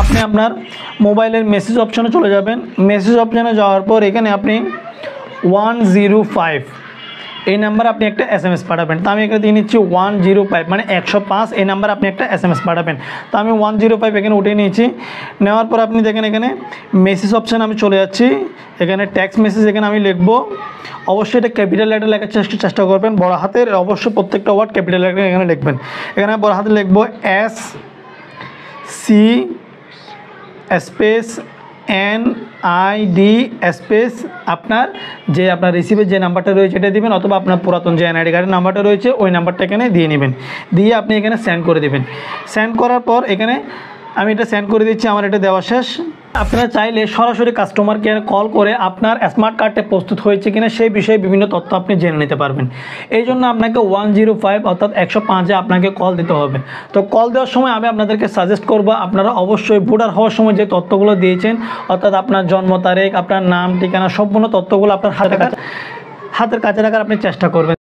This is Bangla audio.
আপনি আপনার মোবাইলের মেসেজ অপশনে চলে যাবেন। মেসেজ অপশনে যাওয়ার পর এখানে আপনি 105 এই নাম্বারে আপনি একটা SMS পাঠাবেন। তো আমি এখানে দিয়ে নিচ্ছি 105 মানে 105 এই নাম্বারে আপনি একটা SMS পাঠাবেন। তো আমি 105 এখানে উঠে নিয়েছি। নেওয়ার পর আপনি দেখেন এখানে মেসেজ অপশানে আমি চলে যাচ্ছি। এখানে টেক্সট মেসেজ এখানে আমি লিখবো, অবশ্যই এটা ক্যাপিটাল লেটার লেখার চেষ্টা করবেন, বড় হাতের, অবশ্যই প্রত্যেকটা ওয়ার্ড ক্যাপিটাল লেটার এখানে লিখবেন। এখানে বড় হাতে লিখবো SC স্পেস NID স্পেস আপনার যে আপনার রিসিভের যে নাম্বারটা রয়েছে এটা দিবেন, অথবা আপনার পুরাতন যে NID কার্ডের নাম্বারটা রয়েছে ওই নাম্বারটা এখানে দিয়ে নেবেন। দিয়ে আপনি এখানে সেন্ড করে দেবেন। সেন্ড করার পর এখানে আমি এটা সেন্ড করে দিচ্ছি, আমার এটা দেওয়া শেষ। আপনারা চাইলে সরাসরি কাস্টমার কেয়ারে কল করে আপনার স্মার্ট কার্ডটা প্রস্তুত হয়েছে কিনা সেই বিষয়ে বিভিন্ন তথ্য আপনি জেনে নিতে পারবেন। এই জন্য আপনাকে 105 অর্থাৎ 105-এ আপনাকে কল দিতে হবে। তো কল দেওয়ার সময় আমি আপনাদেরকে সাজেস্ট করব আপনারা অবশ্যই ভোটার হওয়ার সময় যে তথ্যগুলো দিয়েছেন, অর্থাৎ আপনার জন্ম তারিখ, আপনার নাম, ঠিকানা, সম্পূর্ণ তথ্যগুলো আপনার হাতের কাছে রাখার আপনি চেষ্টা করবেন।